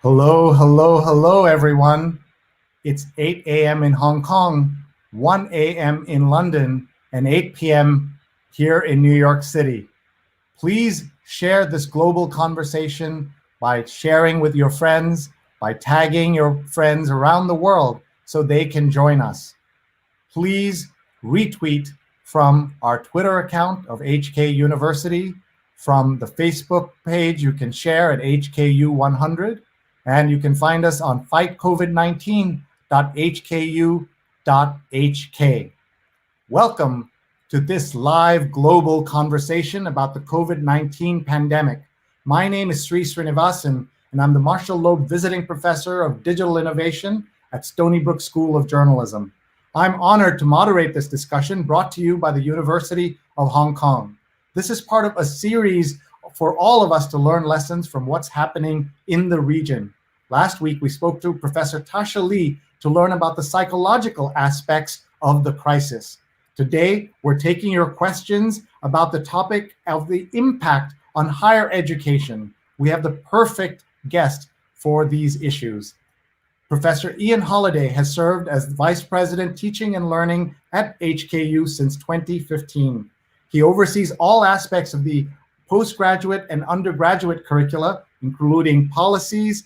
Hello, hello, hello, everyone. It's 8 a.m. in Hong Kong, 1 a.m. in London, and 8 p.m. here in New York City. Please share this global conversation by sharing with your friends, by tagging your friends around the world so they can join us. Please retweet from our Twitter account of HK University, from the Facebook page you can share at HKU 100, and you can find us on fightcovid19.hku.hk. Welcome to this live global conversation about the COVID-19 pandemic. My name is Sreenivasan, and I'm the Marshall Loeb Visiting Professor of Digital Innovation at Stony Brook School of Journalism. I'm honored to moderate this discussion brought to you by the University of Hong Kong. This is part of a series for all of us to learn lessons from what's happening in the region. Last week, we spoke to Professor Tasha Lee to learn about the psychological aspects of the crisis. Today, we're taking your questions about the topic of the impact on higher education. We have the perfect guest for these issues. Professor Ian Holliday has served as Vice President Teaching and Learning at HKU since 2015. He oversees all aspects of the postgraduate and undergraduate curricula, including policies,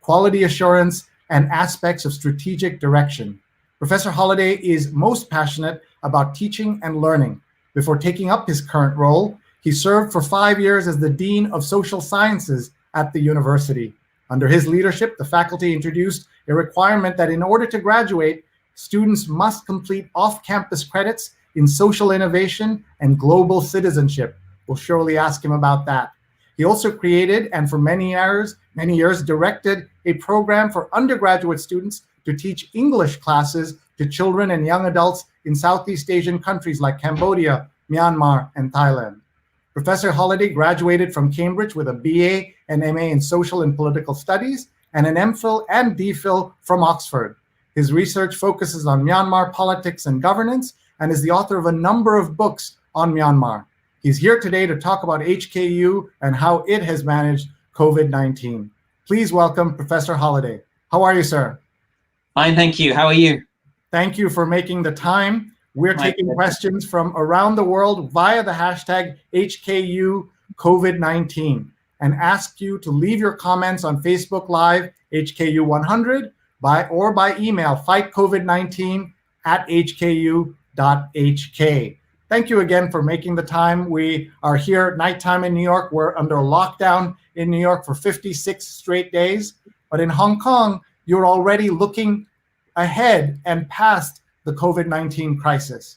quality assurance, and aspects of strategic direction. Professor Holliday is most passionate about teaching and learning. Before taking up his current role, he served for 5 years as the Dean of Social Sciences at the university. Under his leadership, the faculty introduced a requirement that in order to graduate, students must complete off-campus credits in social innovation and global citizenship. We'll surely ask him about that. He also created and for many years directed a program for undergraduate students to teach English classes to children and young adults in Southeast Asian countries like Cambodia, Myanmar, and Thailand. Professor Holliday graduated from Cambridge with a BA and MA in Social and Political Studies and an MPhil and DPhil from Oxford. His research focuses on Myanmar politics and governance and is the author of a number of books on Myanmar. He's here today to talk about HKU and how it has managed COVID-19. Please welcome Professor Holliday. How are you, sir? Fine, thank you. How are you? Thank you for making the time. We're taking questions from around the world via the hashtag HKU COVID-19 and ask you to leave your comments on Facebook Live, HKU 100, or by email, fightcovid19@hku.hk. Thank you again for making the time. We are here at nighttime in New York. We're under lockdown in New York for 56 straight days. But in Hong Kong, you're already looking ahead and past the COVID-19 crisis.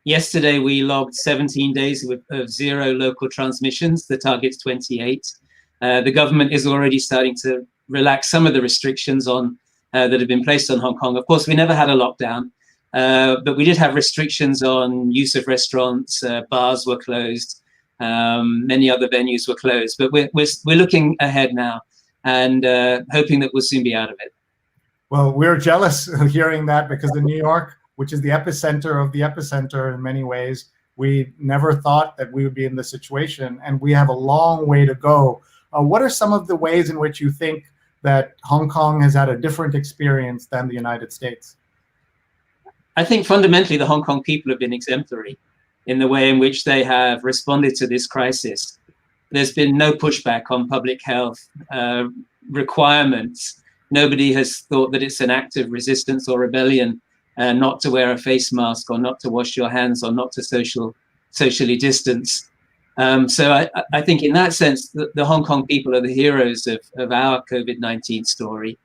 Yesterday, we logged 17 days of zero local transmissions. The target's 28. The government is already starting to relax some of the restrictions on that have been placed on Hong Kong. Of course, we never had a lockdown, but we did have restrictions on use of restaurants. Bars were closed. Many other venues were closed. But we're looking ahead now and hoping that we'll soon be out of it. Well, we're jealous of hearing that because in New York, which is the epicenter of the epicenter in many ways, we never thought that we would be in this situation, and we have a long way to go. What are some of the ways in which you think that Hong Kong has had a different experience than the United States? I think fundamentally the Hong Kong people have been exemplary in the way in which they have responded to this crisis. There's been no pushback on public health requirements. Nobody has thought that it's an act of resistance or rebellion not to wear a face mask or not to wash your hands or not to socially distance. So I think in that sense, the Hong Kong people are the heroes of our COVID-19 story.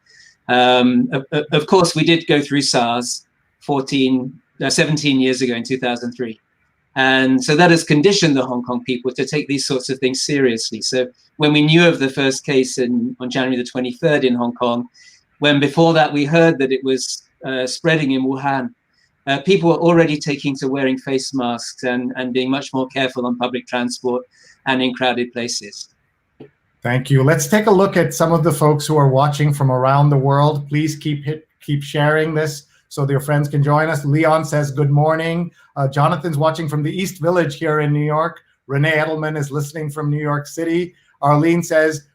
Of course, we did go through SARS 17 years ago in 2003. And so that has conditioned the Hong Kong people to take these sorts of things seriously. So when we knew of the first case on January the 23rd in Hong Kong, when before that we heard that it was spreading in Wuhan, people were already taking to wearing face masks and being much more careful on public transport and in crowded places. Thank you. Let's take a look at some of the folks who are watching from around the world. Please keep sharing this so your friends can join us. Leon says, good morning. Jonathan's watching from the East Village here in New York. Renee Edelman is listening from New York City. Arlene says,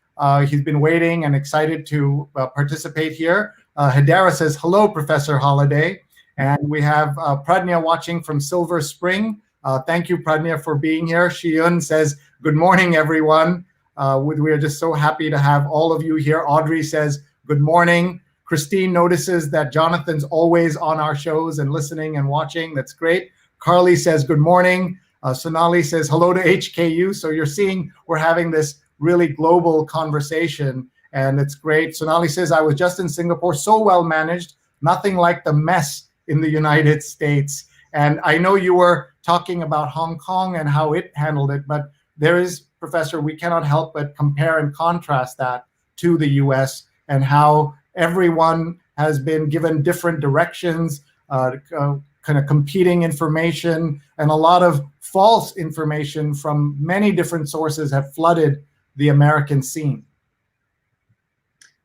He's been waiting and excited to participate here. Hedera says, hello, Professor Holliday. And we have Pradnya watching from Silver Spring. Thank you, Pradnya, for being here. Shiyun says, good morning, everyone. We are just so happy to have all of you here. Audrey says, good morning. Christine notices that Jonathan's always on our shows and listening and watching. That's great. Carly says, good morning. Sonali says, hello to HKU. So you're seeing we're having this really global conversation, and it's great. Sonali says, I was just in Singapore, so well managed, nothing like the mess in the United States. And I know you were talking about Hong Kong and how it handled it, but there is, Professor, we cannot help but compare and contrast that to the US and how everyone has been given different directions, kind of competing information, and a lot of false information from many different sources have flooded the American scene.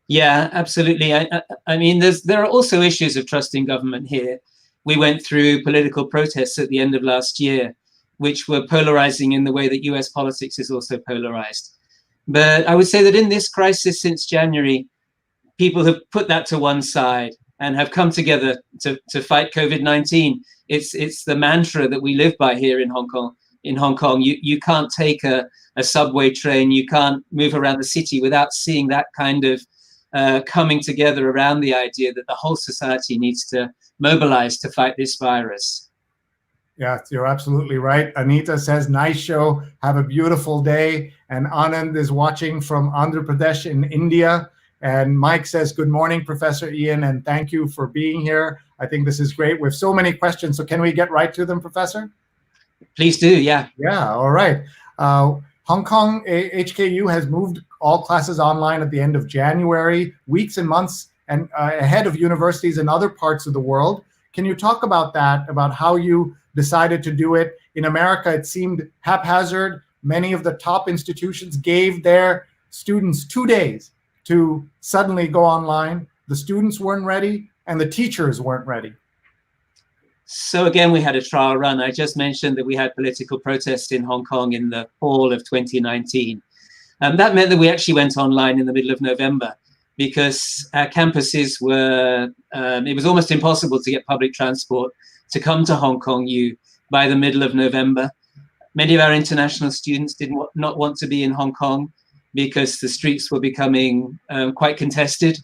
Yeah, absolutely. I mean, there are also issues of trust in government here. We went through political protests at the end of last year, which were polarizing in the way that US politics is also polarized. But I would say that in this crisis since January, people have put that to one side and have come together to fight COVID-19. It's the mantra that we live by here in Hong Kong. In Hong Kong, you can't take a subway train, you can't move around the city without seeing that kind of coming together around the idea that the whole society needs to mobilize to fight this virus. Yeah, you're absolutely right. Anita says, nice show, have a beautiful day. And Anand is watching from Andhra Pradesh in India. And Mike says, good morning, Professor Ian, and thank you for being here. I think this is great. We have so many questions, so can we get right to them, Professor? Please do, yeah. Yeah, all right. Hong Kong HKU has moved all classes online at the end of January, weeks and months and ahead of universities in other parts of the world. Can you talk about that, about how you decided to do it? In America, it seemed haphazard. Many of the top institutions gave their students 2 days to suddenly go online. The students weren't ready and the teachers weren't ready. So again, we had a trial run. I just mentioned that we had political protests in Hong Kong in the fall of 2019. That meant that we actually went online in the middle of November because our campuses were, it was almost impossible to get public transport to come to Hong Kong U by the middle of November. Many of our international students did not want to be in Hong Kong because the streets were becoming quite contested.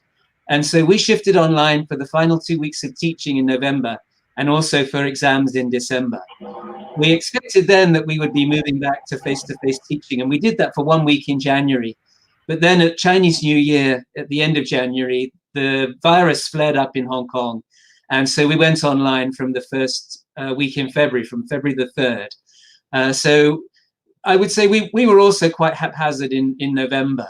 And so we shifted online for the final 2 weeks of teaching in November and also for exams in December. We expected then that we would be moving back to face-to-face teaching, and we did that for 1 week in January. But then at Chinese New Year, at the end of January, the virus flared up in Hong Kong. And so we went online from the first week in February, from February the 3rd. So I would say we were also quite haphazard in November.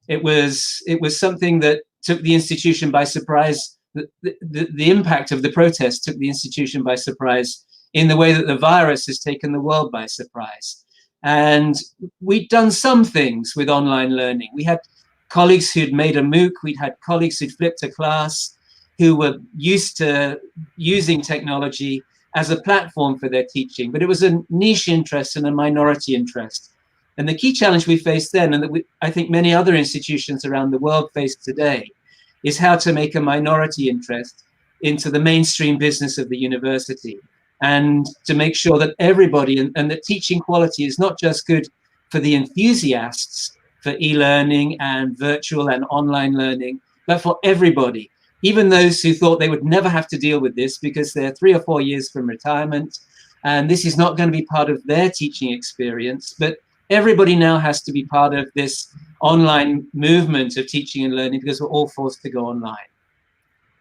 It was something that took the institution by surprise. The impact of the protest took the institution by surprise in the way that the virus has taken the world by surprise. And we'd done some things with online learning. We had colleagues who'd made a MOOC, we'd had colleagues who'd flipped a class, who were used to using technology as a platform for their teaching, but it was a niche interest and a minority interest. And the key challenge we faced then, and that I think many other institutions around the world face today, is how to make a minority interest into the mainstream business of the university, and to make sure that everybody, and that teaching quality is not just good for the enthusiasts for e-learning and virtual and online learning, but for everybody, even those who thought they would never have to deal with this because they're 3 or 4 years from retirement, and this is not going to be part of their teaching experience, but everybody now has to be part of this online movement of teaching and learning because we're all forced to go online.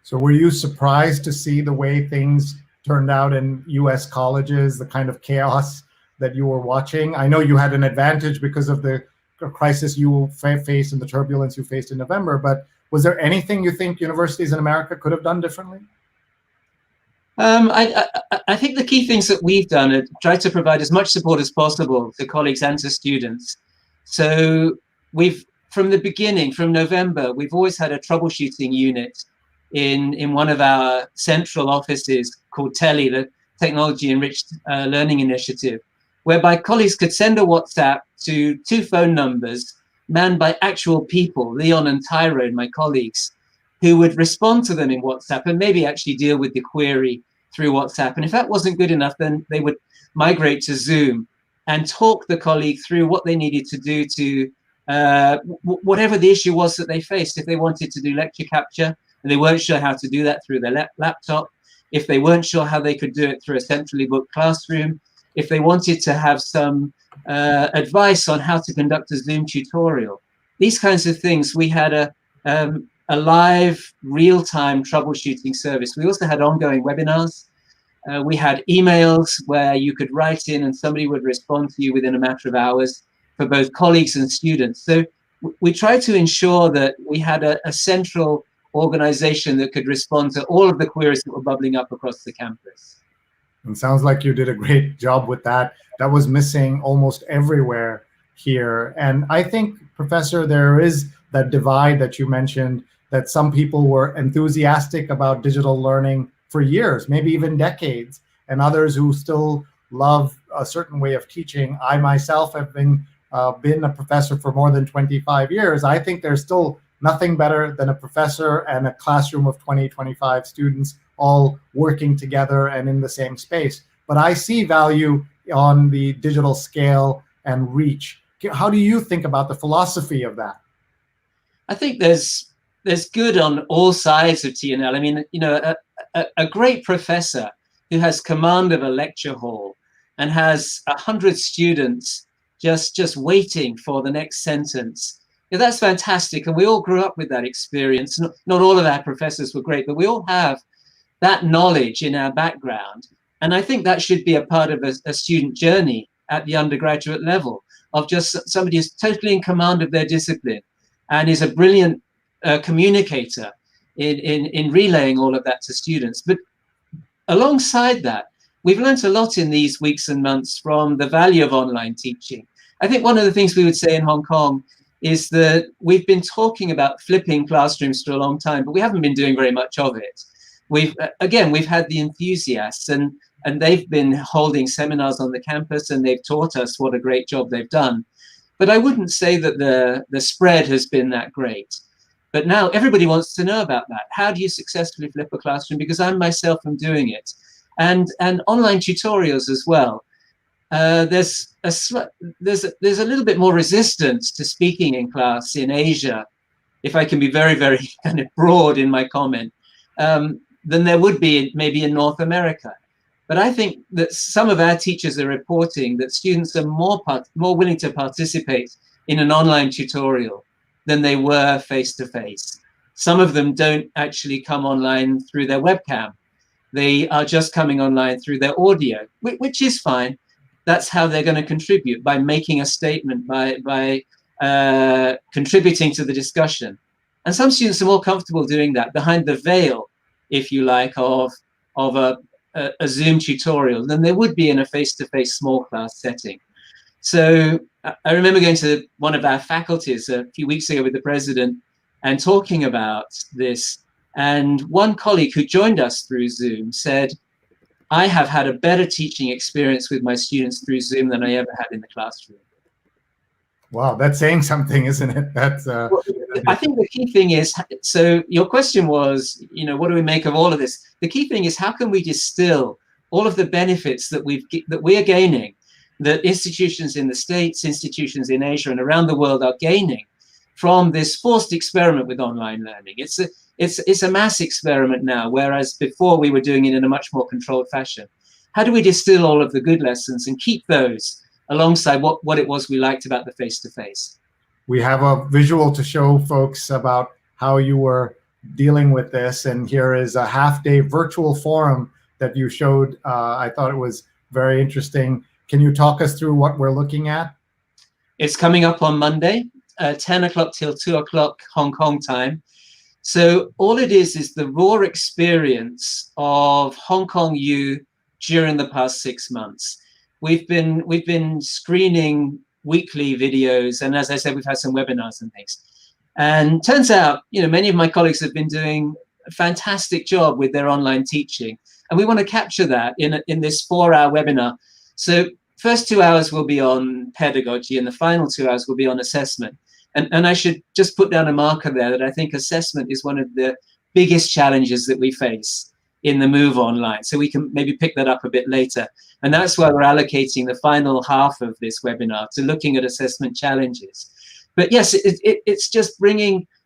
So were you surprised to see the way things turned out in US colleges, the kind of chaos that you were watching? I know you had an advantage because of the crisis you faced and the turbulence you faced in November, but was there anything you think universities in America could have done differently? I think the key things that we've done are try to provide as much support as possible to colleagues and to students. So we've, from the beginning, from November, we've always had a troubleshooting unit in one of our central offices called TELI, the Technology Enriched Learning Initiative, whereby colleagues could send a WhatsApp to 2 phone numbers manned by actual people, Leon and Tyrone, my colleagues, who would respond to them in WhatsApp and maybe actually deal with the query through WhatsApp. And if that wasn't good enough, then they would migrate to Zoom and talk the colleague through what they needed to do to whatever the issue was that they faced. If they wanted to do lecture capture and they weren't sure how to do that through their laptop, if they weren't sure how they could do it through a centrally booked classroom, if they wanted to have some advice on how to conduct a Zoom tutorial, these kinds of things, we had a live, real-time troubleshooting service. We also had ongoing webinars. We had emails where you could write in and somebody would respond to you within a matter of hours for both colleagues and students. So we tried to ensure that we had a central organization that could respond to all of the queries that were bubbling up across the campus. It sounds like you did a great job with that. That was missing almost everywhere here. And I think, Professor, there is that divide that you mentioned, that some people were enthusiastic about digital learning for years, maybe even decades, and others who still love a certain way of teaching. I myself have been a professor for more than 25 years. I think there's still nothing better than a professor and a classroom of 20, 25 students all working together and in the same space. But I see value on the digital scale and reach. How do you think about the philosophy of that? I think there's good on all sides of TNL. I mean, you know, a great professor who has command of a lecture hall and has 100 students just waiting for the next sentence. Yeah, that's fantastic. And we all grew up with that experience. Not all of our professors were great, but we all have that knowledge in our background. And I think that should be a part of a student journey at the undergraduate level, of just somebody who's totally in command of their discipline and is a brilliant communicator in relaying all of that to students. But alongside that, we've learned a lot in these weeks and months from the value of online teaching. I think one of the things we would say in Hong Kong is that we've been talking about flipping classrooms for a long time, but we haven't been doing very much of it. We've had the enthusiasts, and they've been holding seminars on the campus, and they've taught us what a great job they've done. But I wouldn't say that the spread has been that great. But now everybody wants to know about that. How do you successfully flip a classroom? Because I myself am doing it. And online tutorials as well. There's a little bit more resistance to speaking in class in Asia, if I can be very, very kind of broad in my comment, than there would be maybe in North America. But I think that some of our teachers are reporting that students are more willing to participate in an online tutorial than they were face-to-face. Some of them don't actually come online through their webcam. They are just coming online through their audio, which is fine. That's how they're going to contribute, by making a statement, by contributing to the discussion. And some students are more comfortable doing that behind the veil, if you like, of a Zoom tutorial than they would be in a face-to-face small class setting. So I remember going to one of our faculties a few weeks ago with the president and talking about this. And one colleague who joined us through Zoom said, I have had a better teaching experience with my students through Zoom than I ever had in the classroom. Wow, that's saying something, isn't it? That's. Well, I think the key thing is, so your question was, you know, what do we make of all of this? The key thing is, how can we distill all of the benefits that we are gaining, that institutions in the States, institutions in Asia and around the world are gaining from this forced experiment with online learning? It's a mass experiment now, whereas before we were doing it in a much more controlled fashion. How do we distill all of the good lessons and keep those alongside what it was we liked about the face-to-face? We have a visual to show folks about how you were dealing with this, and here is a half-day virtual forum that you showed. I thought it was very interesting. Can you talk us through what we're looking at? It's coming up on Monday, 10 o'clock till 2 o'clock Hong Kong time. So all it is the raw experience of Hong Kong U during the past 6 months. We've been screening weekly videos, and as I said, we've had some webinars and things. And turns out, you know, many of my colleagues have been doing a fantastic job with their online teaching, and we want to capture that in this 4-hour webinar. So first 2 hours will be on pedagogy, and the final 2 hours will be on assessment. And I should just put down a marker there that I think assessment is one of the biggest challenges that we face in the move online. So we can maybe pick that up a bit later. And that's why we're allocating the final half of this webinar to looking at assessment challenges. But yes, it's just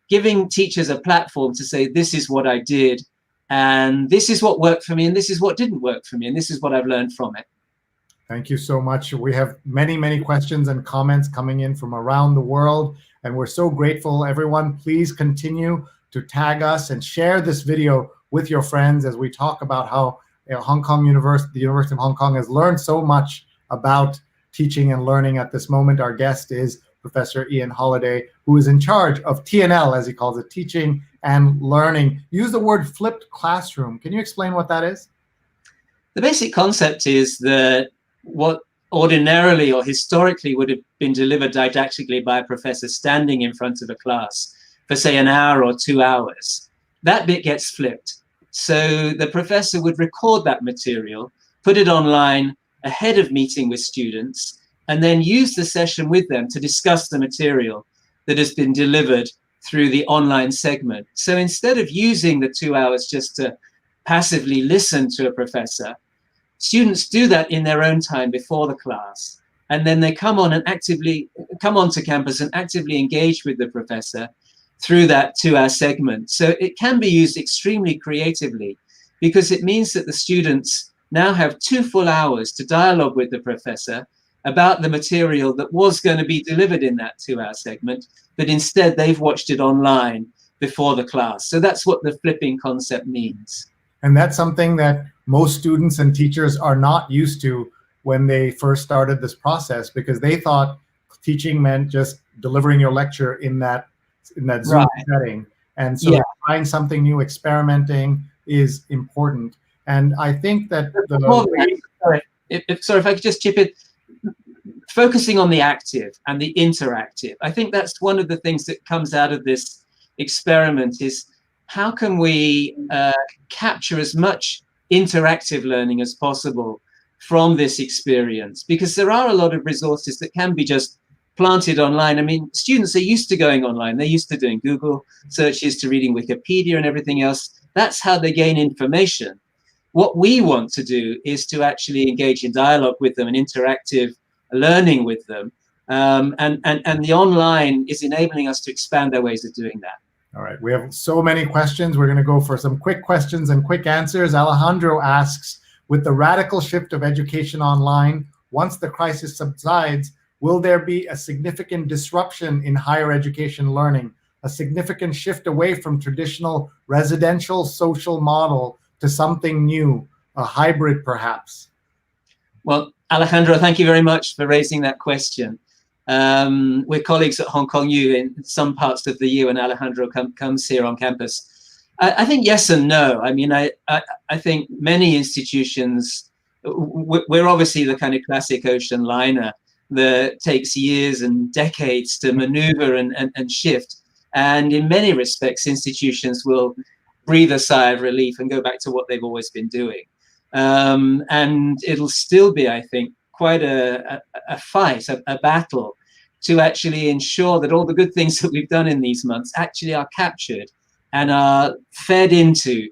giving teachers a platform to say, this is what I did, and this is what worked for me, and this is what didn't work for me, and this is what I've learned from it. Thank you so much. We have many, many questions and comments coming in from around the world, and we're so grateful. Everyone, please continue to tag us and share this video with your friends as we talk about how Hong Kong University, the University of Hong Kong, has learned so much about teaching and learning at this moment. Our guest is Professor Ian Holliday, who is in charge of TNL, as he calls it, teaching and learning. Use the word flipped classroom. Can you explain what that is? The basic concept is that what ordinarily or historically would have been delivered didactically by a professor standing in front of a class for, say, an hour or 2 hours, that bit gets flipped. So the professor would record that material, put it online ahead of meeting with students, and then use the session with them to discuss the material that has been delivered through the online segment. So instead of using the 2 hours just to passively listen to a professor, students do that in their own time before the class. And then they come onto campus and actively engage with the professor through that 2 hour segment. So it can be used extremely creatively, because it means that the students now have 2 full hours to dialogue with the professor about the material that was going to be delivered in that 2 hour segment, but instead they've watched it online before the class. So that's what the flipping concept means. And that's something that most students and teachers are not used to when they first started this process, because they thought teaching meant just delivering your lecture in that Zoom setting. And so trying something new, experimenting is important. And I think that sorry, if I could just chip in, focusing on the active and the interactive. I think that's one of the things that comes out of this experiment is how can we capture as much interactive learning as possible from this experience? Because there are a lot of resources that can be just planted online. I mean, students are used to going online. They're used to doing Google searches, to reading Wikipedia and everything else. That's how they gain information. What we want to do is to actually engage in dialogue with them and interactive learning with them. And the online is enabling us to expand our ways of doing that. All right, we have so many questions. We're going to go for some quick questions and quick answers. Alejandro asks, with the radical shift of education online, once the crisis subsides, will there be a significant disruption in higher education learning, a significant shift away from traditional residential social model to something new, a hybrid perhaps? Well, Alejandro, thank you very much for raising that question. We're colleagues at Hong Kong U in some parts of the U, and Alejandro comes here on campus. I think yes and no. I mean, I think many institutions, we're obviously the kind of classic ocean liner that takes years and decades to maneuver and shift. And in many respects, institutions will breathe a sigh of relief and go back to what they've always been doing. And it'll still be, I think, quite a fight, a battle to actually ensure that all the good things that we've done in these months actually are captured and are fed into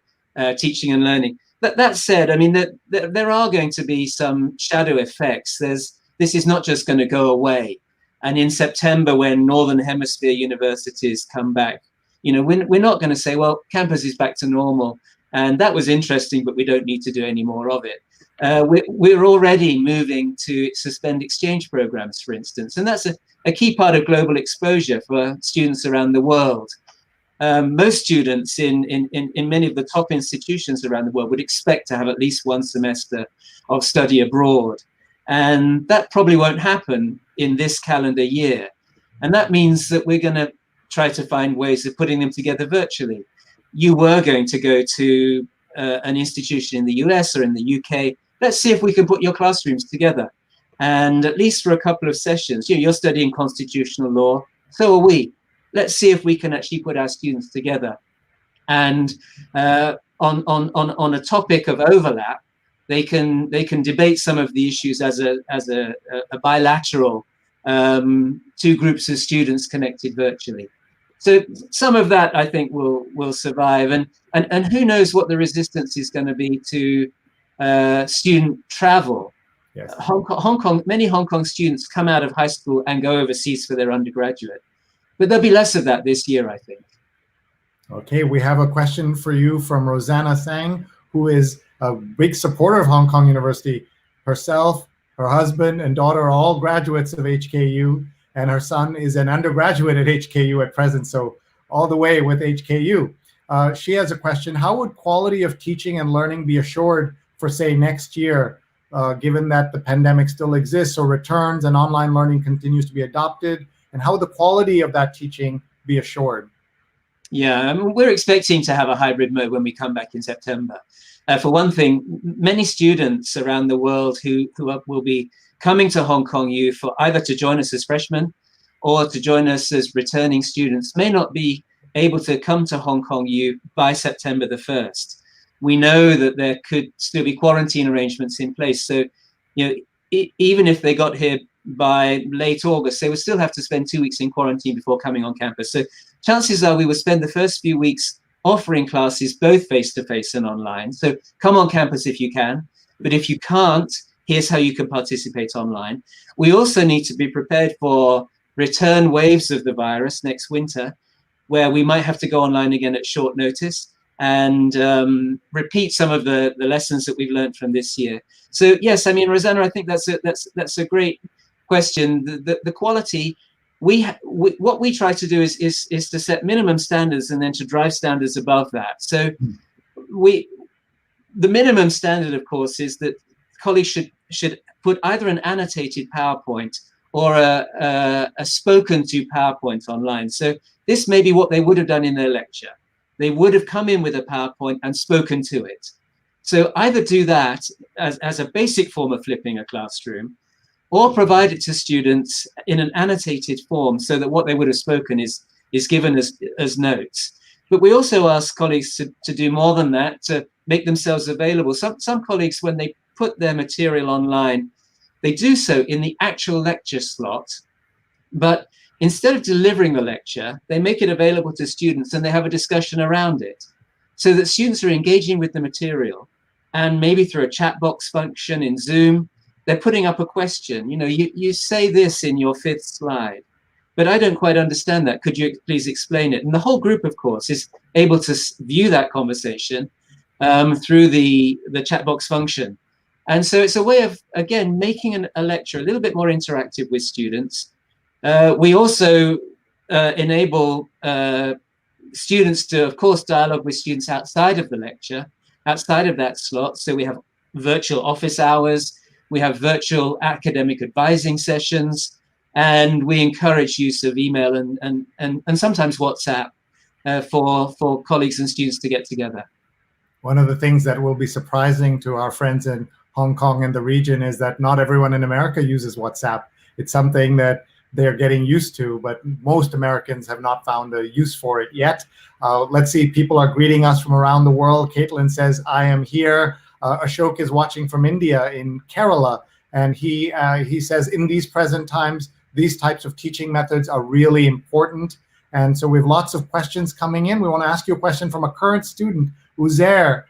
teaching and learning. That said, I mean, there are going to be some shadow effects. This is not just going to go away. And in September, when Northern Hemisphere universities come back, we're not going to say, well, campus is back to normal. And that was interesting, but we don't need to do any more of it. We're already moving to suspend exchange programs, for instance. And that's a key part of global exposure for students around the world. Most students in many of the top institutions around the world would expect to have at least one semester of study abroad. And that probably won't happen in this calendar year. And that means that we're going to try to find ways of putting them together virtually. You were going to go to an institution in the US or in the UK. Let's see if we can put your classrooms together. And at least for a couple of sessions, you're studying constitutional law, so are we. Let's see if we can actually put our students together. And on a topic of overlap, they can debate some of the issues as a bilateral two groups of students connected virtually. So some of that, I think, will survive. And who knows what the resistance is going to be to student travel. Yes. Many Hong Kong students come out of high school and go overseas for their undergraduate. But there'll be less of that this year, I think. Okay, we have a question for you from Rosanna Sang, who is a big supporter of Hong Kong University. Herself, her husband, and daughter are all graduates of HKU, and her son is an undergraduate at HKU at present, so all the way with HKU. She has a question: how would quality of teaching and learning be assured for, say, next year, given that the pandemic still exists or returns and online learning continues to be adopted? And how would the quality of that teaching be assured? Yeah, I mean, we're expecting to have a hybrid mode when we come back in September. For one thing, many students around the world who will be coming to Hong Kong U for either to join us as freshmen or to join us as returning students may not be able to come to Hong Kong U by September the 1st. We know that there could still be quarantine arrangements in place. So, you know, even if they got here by late August, they would still have to spend 2 weeks in quarantine before coming on campus. So chances are we will spend the first few weeks offering classes both face-to-face and online. So come on campus if you can, but if you can't, here's how you can participate online. We also need to be prepared for return waves of the virus next winter, where we might have to go online again at short notice and repeat some of the lessons that we've learned from this year. So yes, I mean, Rosanna, I think that's a great question. The quality, what we try to do is to set minimum standards and then to drive standards above that. So the minimum standard, of course, is that colleagues should put either an annotated PowerPoint or a spoken to PowerPoint online. So this may be what they would have done in their lecture. They would have come in with a PowerPoint and spoken to it. So either do that as a basic form of flipping a classroom, or provide it to students in an annotated form so that what they would have spoken is given as notes. But we also ask colleagues to do more than that, to make themselves available. Some colleagues, when they put their material online, they do so in the actual lecture slot, but instead of delivering the lecture, they make it available to students and they have a discussion around it, so that students are engaging with the material, and maybe through a chat box function in Zoom, they're putting up a question. You know, you say this in your 5th slide, but I don't quite understand that. Could you please explain it? And the whole group, of course, is able to view that conversation through the chat box function. And so it's a way of, again, making a lecture a little bit more interactive with students. We also enable students to, of course, dialogue with students outside of the lecture, outside of that slot. So we have virtual office hours, we have virtual academic advising sessions, and we encourage use of email and sometimes WhatsApp for colleagues and students to get together. One of the things that will be surprising to our friends in Hong Kong and the region is that not everyone in America uses WhatsApp. It's something that they're getting used to, but most Americans have not found a use for it yet. Let's see, people are greeting us from around the world. Caitlin says, I am here. Ashok is watching from India in Kerala, and he says, in these present times, these types of teaching methods are really important. And so we have lots of questions coming in. We want to ask you a question from a current student, Uzair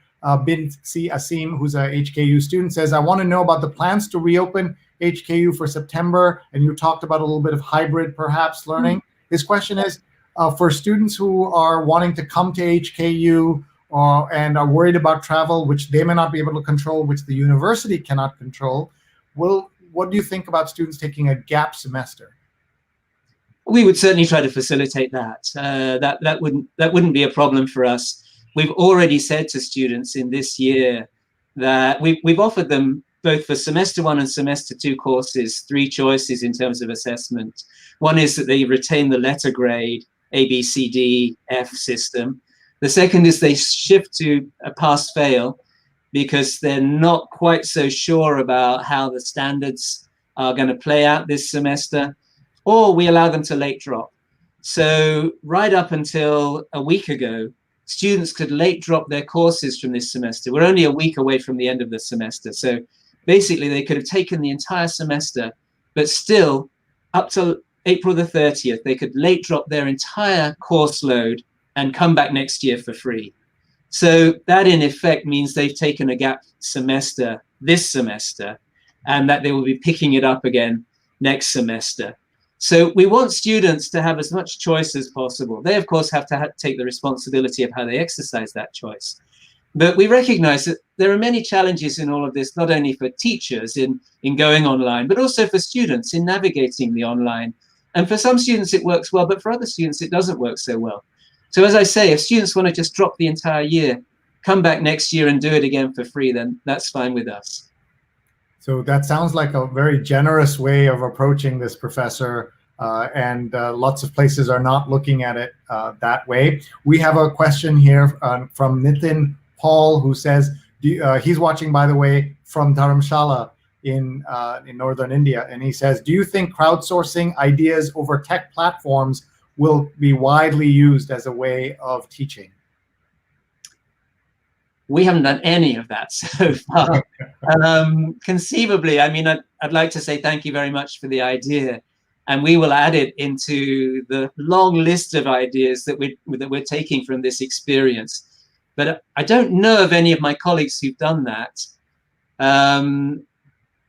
bin Si Asim, who's a HKU student, says, I want to know about the plans to reopen HKU for September, and you talked about a little bit of hybrid, perhaps, learning. His question is, for students who are wanting to come to HKU and are worried about travel, which they may not be able to control, which the university cannot control, what do you think about students taking a gap semester? We would certainly try to facilitate that. That wouldn't be a problem for us. We've already said to students in this year that we've offered them, both for semester 1 and semester 2 courses, 3 choices in terms of assessment. One is that they retain the letter grade A, B, C, D, F system. The second is they shift to a pass-fail because they're not quite so sure about how the standards are going to play out this semester, or we allow them to late drop. So right up until a week ago, students could late drop their courses from this semester. We're only a week away from the end of the semester. So basically they could have taken the entire semester, but still up till April the 30th, they could late drop their entire course load and come back next year for free. So that in effect means they've taken a gap semester this semester, and that they will be picking it up again next semester. So we want students to have as much choice as possible. They, of course, have to take the responsibility of how they exercise that choice. But we recognize that there are many challenges in all of this, not only for teachers in going online, but also for students in navigating the online. And for some students, it works well, but for other students, it doesn't work so well. So as I say, if students want to just drop the entire year, come back next year and do it again for free, then that's fine with us. So that sounds like a very generous way of approaching this, Professor, and lots of places are not looking at it that way. We have a question here from Nitin Paul, who says, he's watching, by the way, from Dharamshala in northern India, and he says, do you think crowdsourcing ideas over tech platforms will be widely used as a way of teaching? We haven't done any of that so far. Conceivably, I mean, I'd like to say thank you very much for the idea, and we will add it into the long list of ideas that we're taking from this experience. But I don't know of any of my colleagues who've done that.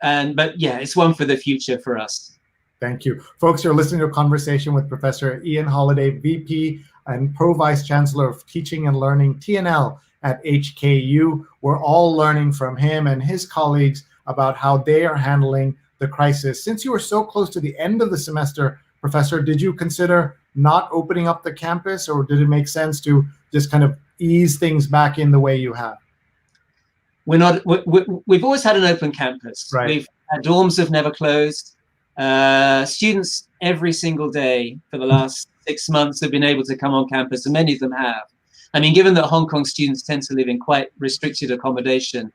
But yeah, it's one for the future for us. Thank you. Folks, you're listening to a conversation with Professor Ian Holliday, VP and Pro-Vice-Chancellor of Teaching and Learning, TNL, at HKU. We're all learning from him and his colleagues about how they are handling the crisis. Since you were so close to the end of the semester, Professor, did you consider not opening up the campus, or did it make sense to just kind of ease things back in the way you have? We've always had an open campus. Right. Our dorms have never closed. Students every single day for the last 6 months have been able to come on campus, and many of them have. I mean, given that Hong Kong students tend to live in quite restricted accommodation,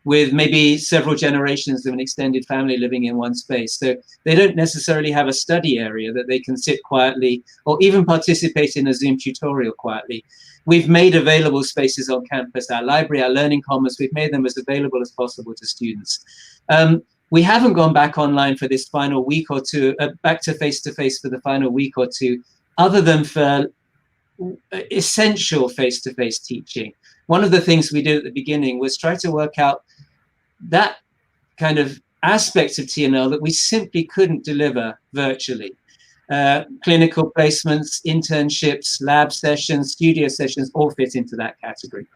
with maybe several generations of an extended family living in one space, so they don't necessarily have a study area that they can sit quietly or even participate in a Zoom tutorial quietly. We've made available spaces on campus, our library, our learning commons, we've made them as available as possible to students. We haven't gone back online for this final week or two, back to face-to-face for the final week or two, other than for essential face-to-face teaching. One of the things we did at the beginning was try to work out that kind of aspect of TNL that we simply couldn't deliver virtually. Clinical placements, internships, lab sessions, studio sessions all fit into that category.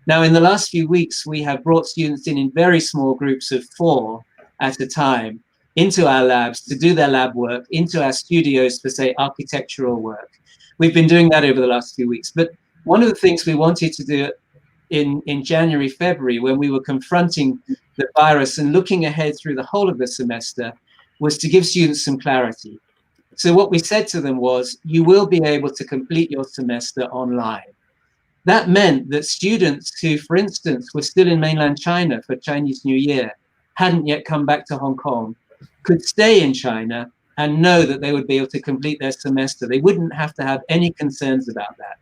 Now, in the last few weeks, we have brought students in very small groups of 4 at a time into our labs to do their lab work, into our studios for, say, architectural work. We've been doing that over the last few weeks. But one of the things we wanted to do in January, February, when we were confronting the virus and looking ahead through the whole of the semester, was to give students some clarity. So what we said to them was, you will be able to complete your semester online. That meant that students who, for instance, were still in mainland China for Chinese New Year, hadn't yet come back to Hong Kong, could stay in China and know that they would be able to complete their semester. They wouldn't have to have any concerns about that.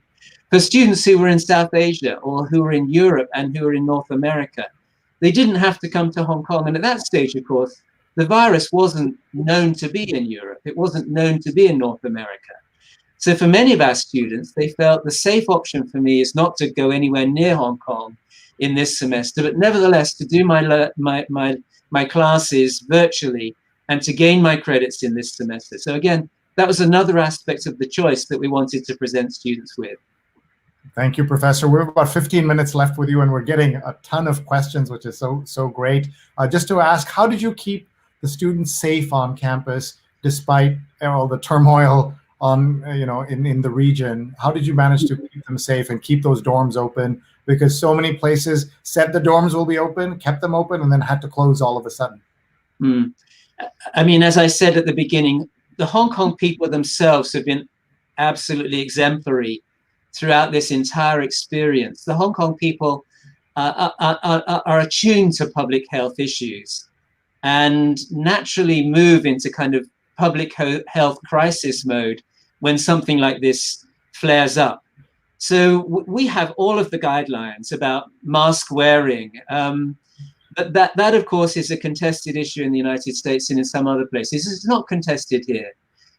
For students who were in South Asia or who were in Europe and who were in North America, they didn't have to come to Hong Kong. And at that stage, of course, the virus wasn't known to be in Europe. It wasn't known to be in North America. So for many of our students, they felt the safe option for me is not to go anywhere near Hong Kong in this semester, but nevertheless to do my classes virtually and to gain my credits in this semester. So again, that was another aspect of the choice that we wanted to present students with. Thank you, Professor. We have about 15 minutes left with you, and we're getting a ton of questions, which is so great. Just to ask, how did you keep the students safe on campus despite all the turmoil on in the region? How did you manage to keep them safe and keep those dorms open? Because so many places said the dorms will be open, kept them open, and then had to close all of a sudden. I mean, as I said at the beginning, the Hong Kong people themselves have been absolutely exemplary throughout this entire experience. The Hong Kong people are attuned to public health issues and naturally move into kind of public health crisis mode when something like this flares up. So we have all of the guidelines about mask wearing, But that of course is a contested issue in the United States and in some other places. It's not contested here.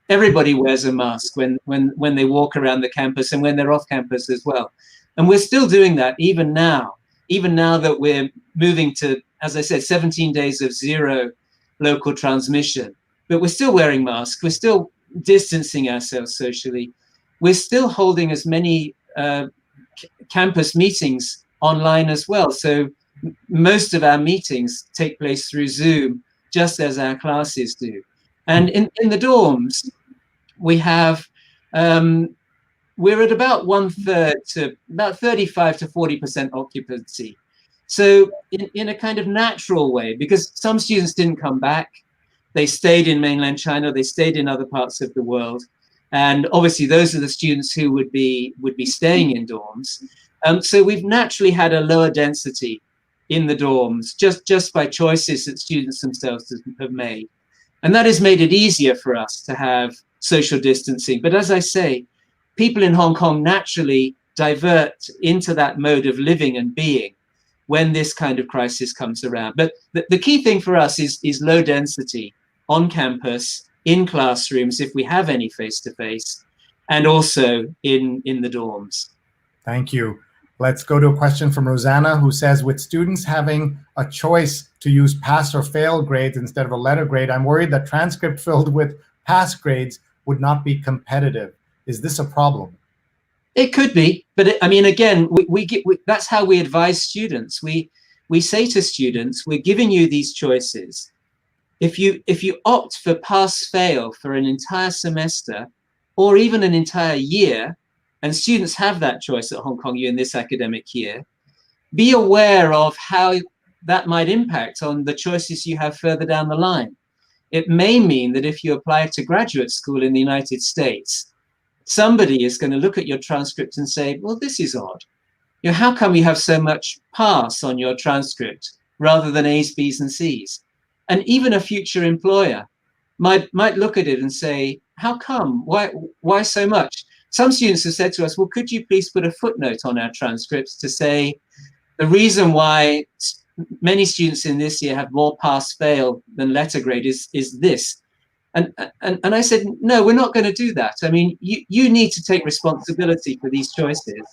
Everybody wears a mask when they walk around the campus and when they're off campus as well. And we're still doing that even now that we're moving to, as I said, 17 days of zero local transmission. But we're still wearing masks. We're still distancing ourselves socially. We're still holding as many campus meetings online as well. So most of our meetings take place through Zoom, just as our classes do. And in the dorms, we have, we're at about 1/3 to about 35 to 40% occupancy. So in a kind of natural way, because some students didn't come back, they stayed in mainland China, they stayed in other parts of the world. And obviously those are the students who would be staying in dorms. So we've naturally had a lower density in the dorms, just by choices that students themselves have made. And that has made it easier for us to have social distancing. But as I say, people in Hong Kong naturally divert into that mode of living and being when this kind of crisis comes around. But the key thing for us is low density on campus, in classrooms, if we have any face-to-face, and also in the dorms. Thank you. Let's go to a question from Rosanna, who says, with students having a choice to use pass or fail grades instead of a letter grade, I'm worried that transcript filled with pass grades would not be competitive. Is this a problem? It could be, but I mean, again, that's how we advise students. We say to students, we're giving you these choices. If you opt for pass-fail for an entire semester or even an entire year, and students have that choice at Hong Kong U in this academic year, be aware of how that might impact on the choices you have further down the line. It may mean that if you apply to graduate school in the United States, somebody is going to look at your transcript and say, well, this is odd. You know, how come you have so much pass on your transcript rather than A's, B's, and C's? And even a future employer might look at it and say, how come? Why so much? Some students have said to us, well, could you please put a footnote on our transcripts to say the reason why many students in this year have more pass-fail than letter grade is this. And I said, no, we're not going to do that. I mean, you need to take responsibility for these choices.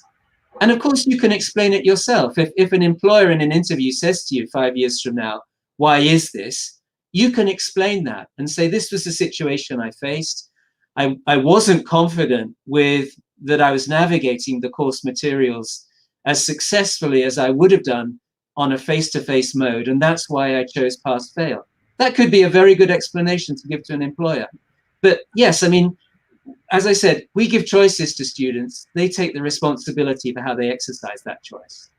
And of course, you can explain it yourself. If an employer in an interview says to you 5 years from now, why is this? You can explain that and say, this was the situation I faced. I wasn't confident with that I was navigating the course materials as successfully as I would have done on a face-to-face mode. And that's why I chose pass-fail. That could be a very good explanation to give to an employer. But yes, I mean, as I said, we give choices to students. They take the responsibility for how they exercise that choice.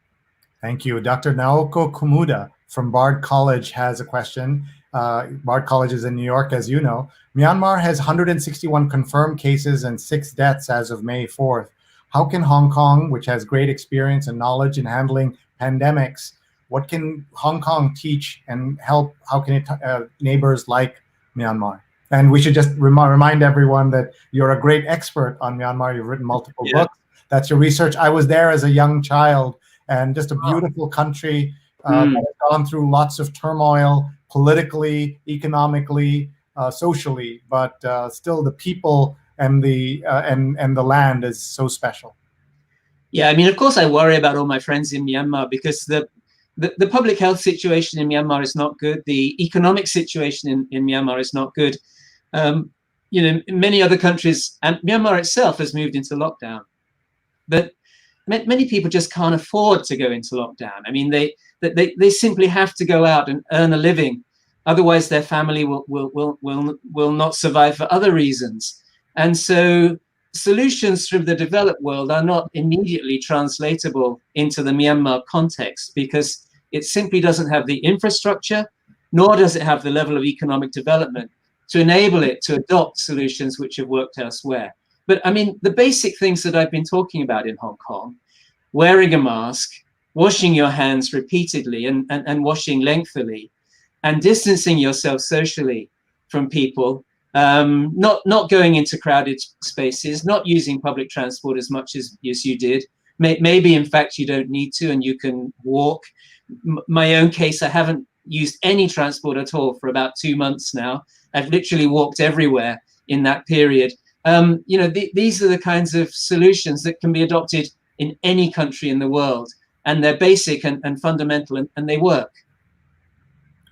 Thank you. Dr. Naoko Kumuda from Bard College has a question. Bard College is in New York, as you know. Myanmar has 161 confirmed cases and 6 deaths as of May 4th. How can Hong Kong, which has great experience and knowledge in handling pandemics, what can Hong Kong teach and help? How can it neighbors like Myanmar? And we should just remind everyone that you're a great expert on Myanmar. You've written multiple books. That's your research. I was there as a young child, and just a beautiful country that has gone through lots of turmoil, politically, economically, socially, but still the people and the land is so special. Yeah, I mean, of course, I worry about all my friends in Myanmar because the public health situation in Myanmar is not good. The economic situation in Myanmar is not good. You know, in many other countries, and Myanmar itself has moved into lockdown. But many people just can't afford to go into lockdown. I mean, they simply have to go out and earn a living. Otherwise, their family will not survive for other reasons. And so solutions from the developed world are not immediately translatable into the Myanmar context because it simply doesn't have the infrastructure, nor does it have the level of economic development to enable it to adopt solutions which have worked elsewhere. But I mean, the basic things that I've been talking about in Hong Kong, wearing a mask, washing your hands repeatedly and washing lengthily, and distancing yourself socially from people, not going into crowded spaces, not using public transport as much as you did, Maybe, in fact, you don't need to, and you can walk. My own case, I haven't used any transport at all for about 2 months now. I've literally walked everywhere in that period. You know, these are the kinds of solutions that can be adopted in any country in the world, and they're basic and fundamental, and they work.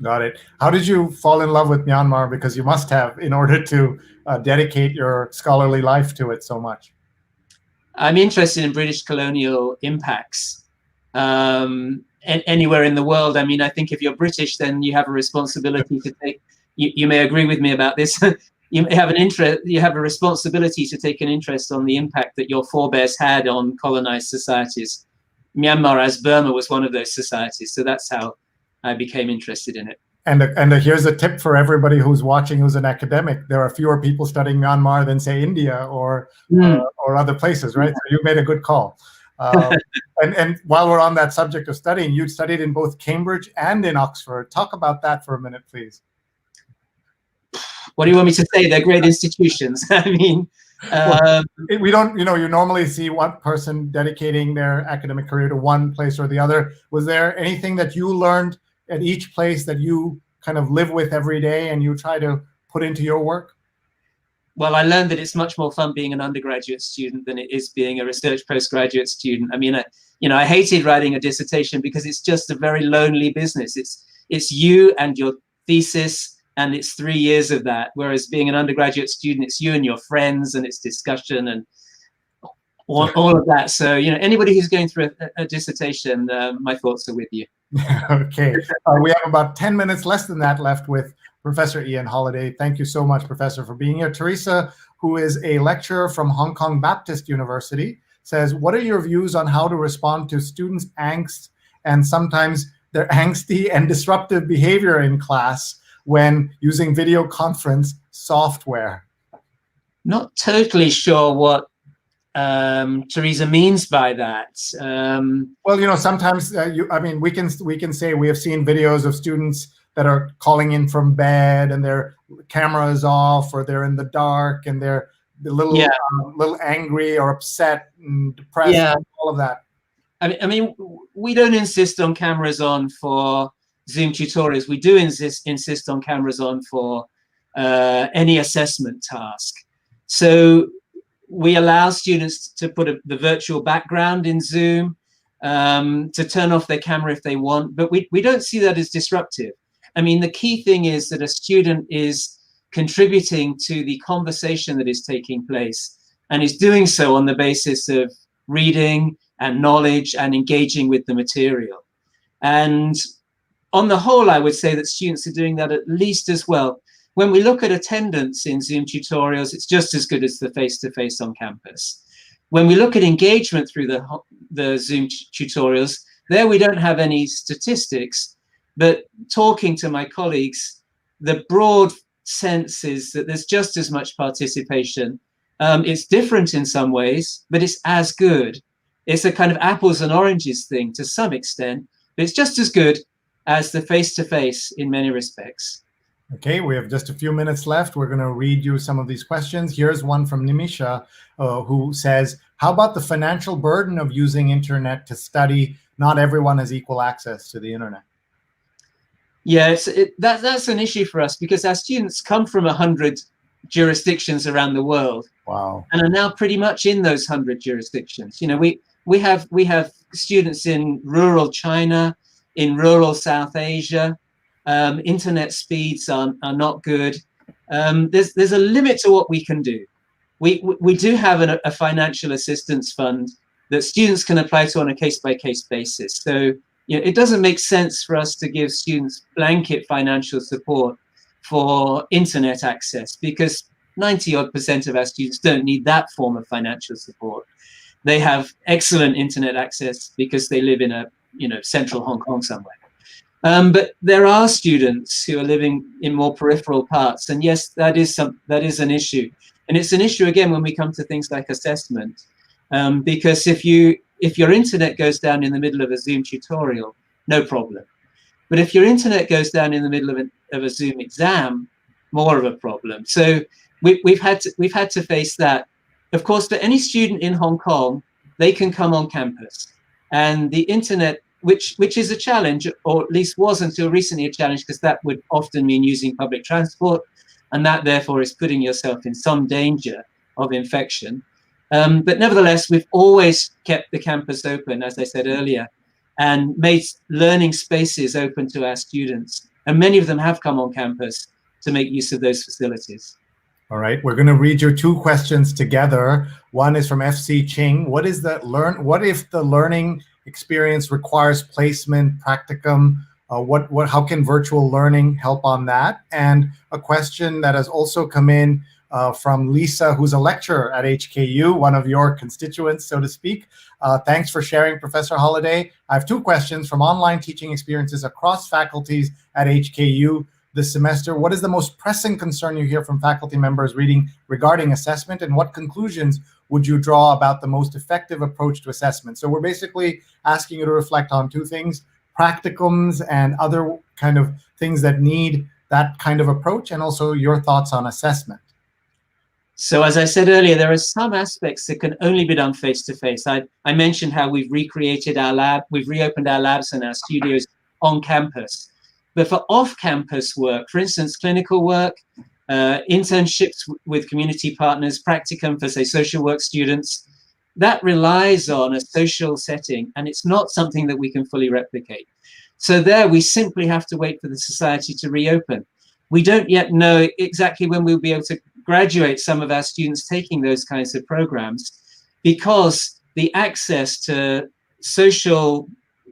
Got it. How did you fall in love with Myanmar? Because you must have, in order to dedicate your scholarly life to it so much. I'm interested in British colonial impacts anywhere in the world. I mean, I think if you're British, then you have a responsibility to take. You may agree with me about this. You have an interest. You have a responsibility to take an interest on the impact that your forebears had on colonized societies. Myanmar, as Burma, was one of those societies. So that's how I became interested in it. And here's a tip for everybody who's watching, who's an academic. There are fewer people studying Myanmar than, say, India or other places, right? So you made a good call. And while we're on that subject of studying, you studied in both Cambridge and in Oxford. Talk about that for a minute, please. What do you want me to say? They're great institutions. I mean, we don't, you know, you normally see one person dedicating their academic career to one place or the other. Was there anything that you learned at each place that you kind of live with every day and you try to put into your work? Well, I learned that it's much more fun being an undergraduate student than it is being a research postgraduate student. I mean, you know, I hated writing a dissertation because it's just a very lonely business. It's you and your thesis, and it's 3 years of that. Whereas being an undergraduate student, it's you and your friends, and it's discussion and all of that. So, you know, anybody who's going through a dissertation, my thoughts are with you. Okay. We have about 10 minutes, less than that, left with Professor Ian Holliday. Thank you so much, Professor, for being here. Teresa, who is a lecturer from Hong Kong Baptist University, says, what are your views on how to respond to students' angst and sometimes their angsty and disruptive behavior in class when using video conference software? Not totally sure what Teresa means by that. Well, you know, sometimes I mean, we can say we have seen videos of students that are calling in from bed and their camera is off, or they're in the dark and they're a little angry or upset and depressed. Yeah. And all of that. I mean, we don't insist on cameras on for Zoom tutorials. We do insist on cameras on for any assessment task. So we allow students to put the virtual background in Zoom, to turn off their camera if they want, but we don't see that as disruptive. I mean, the key thing is that a student is contributing to the conversation that is taking place and is doing so on the basis of reading and knowledge and engaging with the material. And on the whole, I would say that students are doing that at least as well. When we look at attendance in Zoom tutorials, it's just as good as the face-to-face on campus. When we look at engagement through the Zoom tutorials, there we don't have any statistics, but talking to my colleagues, the broad sense is that there's just as much participation. It's different in some ways, but it's as good. It's a kind of apples and oranges thing to some extent, but it's just as good as the face-to-face in many respects. Okay, we have just a few minutes left. We're going to read you some of these questions. Here's one from Nimisha, who says, how about the financial burden of using internet to study? Not everyone has equal access to the internet. Yeah, that's an issue for us because our students come from 100 jurisdictions around the world. Wow. And are now pretty much in those 100 jurisdictions. You know, we have students in rural China, in rural South Asia. Internet speeds are not good. There's a limit to what we can do. We do have a financial assistance fund that students can apply to on a case-by-case basis. So, you know, it doesn't make sense for us to give students blanket financial support for internet access because 90-odd% of our students don't need that form of financial support. They have excellent internet access because they live in a, you know, central Hong Kong somewhere. But there are students who are living in more peripheral parts, and yes, that is an issue. And it's an issue again when we come to things like assessment, because if your internet goes down in the middle of a Zoom tutorial, no problem. But if your internet goes down in the middle of a Zoom exam, more of a problem. So we've had to face that. Of course, for any student in Hong Kong, they can come on campus. And the internet, which is a challenge, or at least was until recently a challenge, because that would often mean using public transport, and that therefore is putting yourself in some danger of infection. But nevertheless, we've always kept the campus open, as I said earlier, and made learning spaces open to our students. And many of them have come on campus to make use of those facilities. All right, we're going to read your two questions together. One is from FC Ching. What if the learning experience requires placement, practicum? How can virtual learning help on that? And a question that has also come in from Lisa, who's a lecturer at HKU, one of your constituents, so to speak. Thanks for sharing, Professor Holliday. I have two questions from online teaching experiences across faculties at HKU this semester. What is the most pressing concern you hear from faculty members regarding assessment, and what conclusions would you draw about the most effective approach to assessment? So we're basically asking you to reflect on two things: practicums and other kind of things that need that kind of approach, and also your thoughts on assessment. So as I said earlier, there are some aspects that can only be done face-to-face. I mentioned how we've recreated our lab, we've reopened our labs and our studios on campus. But for off-campus work, for instance, clinical work, internships with community partners, practicum for, say, social work students, that relies on a social setting, and it's not something that we can fully replicate. So there, we simply have to wait for the society to reopen. We don't yet know exactly when we'll be able to graduate some of our students taking those kinds of programs, because the access to social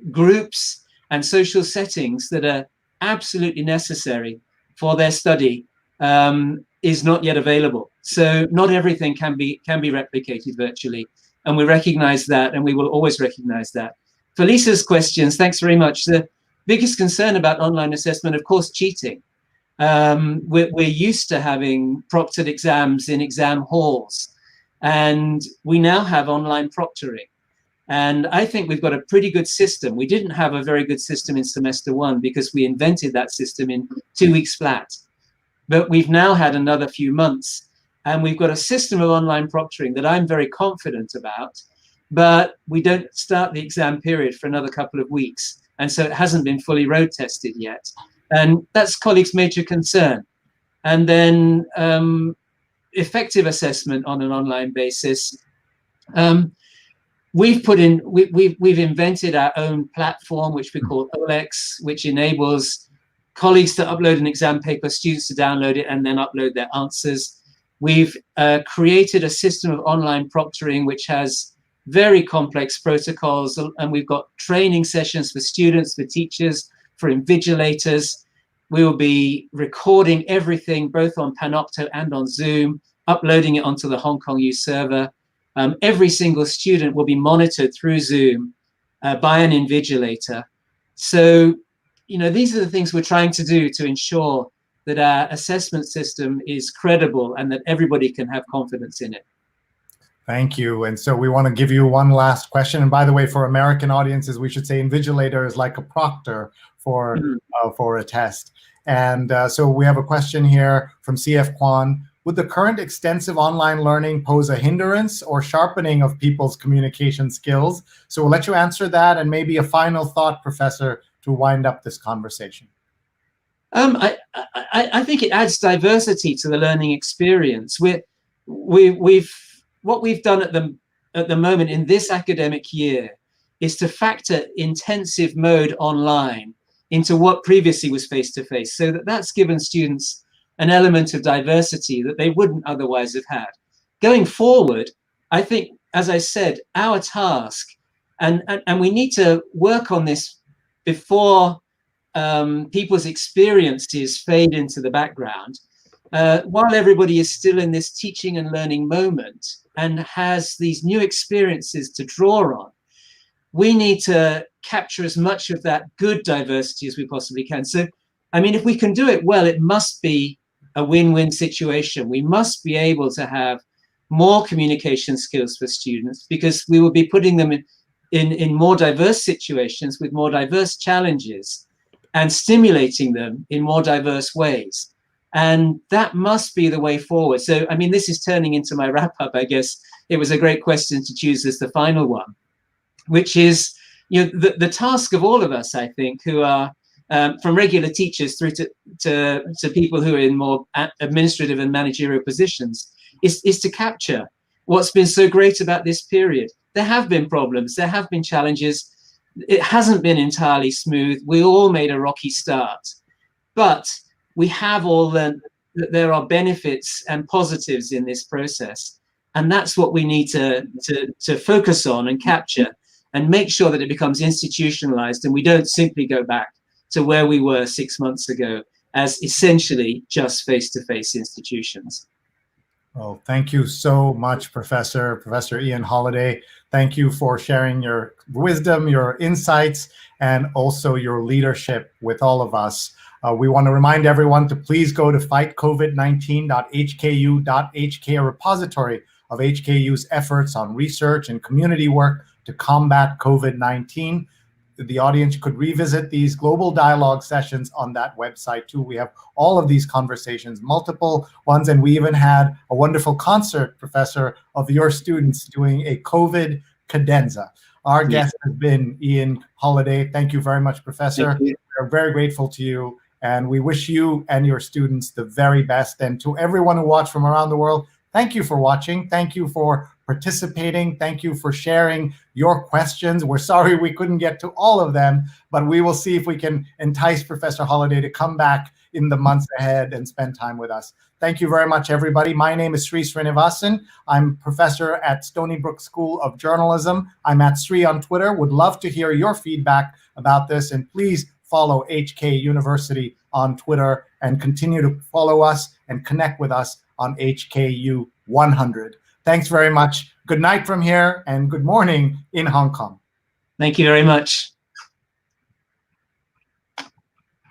groups and social settings that are absolutely necessary for their study is not yet available. So not everything can be replicated virtually, and we recognize that, and we will always recognize that. For Lisa's questions, thanks very much. The biggest concern about online assessment, of course, cheating. We're used to having proctored exams in exam halls, and we now have online proctoring. And I think we've got a pretty good system. We didn't have a very good system in semester one because we invented that system in 2 weeks flat. But we've now had another few months, and we've got a system of online proctoring that I'm very confident about, but we don't start the exam period for another couple of weeks. And so it hasn't been fully road tested yet. And that's colleagues' major concern. And then effective assessment on an online basis. We've invented our own platform, which we call OLEX, which enables colleagues to upload an exam paper, students to download it, and then upload their answers. We've created a system of online proctoring, which has very complex protocols, and we've got training sessions for students, for teachers, for invigilators. We will be recording everything, both on Panopto and on Zoom, uploading it onto the Hong Kong U server. Every single student will be monitored through Zoom by an invigilator. So, you know, these are the things we're trying to do to ensure that our assessment system is credible and that everybody can have confidence in it. Thank you. And so we want to give you one last question. And by the way, for American audiences, we should say invigilator is like a proctor for a test. And so we have a question here from CF Kwan. Would the current extensive online learning pose a hindrance or sharpening of people's communication skills? So we'll let you answer that, and maybe a final thought, Professor, to wind up this conversation. I think it adds diversity to the learning experience. What we've done at the moment in this academic year is to factor intensive mode online into what previously was face-to-face, so that's given students an element of diversity that they wouldn't otherwise have had. Going forward, I think, as I said, our task, and we need to work on this before people's experiences fade into the background, while everybody is still in this teaching and learning moment and has these new experiences to draw on, we need to capture as much of that good diversity as we possibly can. So, I mean, if we can do it well, it must be a win-win situation. We must be able to have more communication skills for students, because we will be putting them in more diverse situations with more diverse challenges and stimulating them in more diverse ways. And that must be the way forward. So, I mean, this is turning into my wrap-up, I guess. it was a great question to choose as the final one, which is, the task of all of us, I think, who are from regular teachers through to people who are in more administrative and managerial positions, is to capture what's been so great about this period. There have been problems, there have been challenges. It hasn't been entirely smooth. We all made a rocky start, but we have all learned that there are benefits and positives in this process. And that's what we need to focus on and capture and make sure that it becomes institutionalized and we don't simply go back to where we were 6 months ago as essentially just face-to-face institutions. Well, thank you so much, Professor Ian Holliday. Thank you for sharing your wisdom, your insights, and also your leadership with all of us. We want to remind everyone to please go to fightcovid19.hku.hk, a repository of HKU's efforts on research and community work to combat COVID-19. The audience could revisit these global dialogue sessions on that website too. We have all of these conversations, multiple ones, and we even had a wonderful concert, Professor, of your students doing a COVID cadenza. Our guest has been Ian Holliday. Thank you very much, Professor. We're very grateful to you, and we wish you and your students the very best. And to everyone who watched from around the world, thank you for watching. Thank you for participating. Thank you for sharing your questions. We're sorry we couldn't get to all of them, but we will see if we can entice Professor Holliday to come back in the months ahead and spend time with us. Thank you very much, everybody. My name is Sreenivasan. I'm professor at Stony Brook School of Journalism. I'm at Sree on Twitter. Would love to hear your feedback about this, and please follow HK University on Twitter and continue to follow us and connect with us on HKU 100. Thanks very much. Good night from here and good morning in Hong Kong. Thank you very much.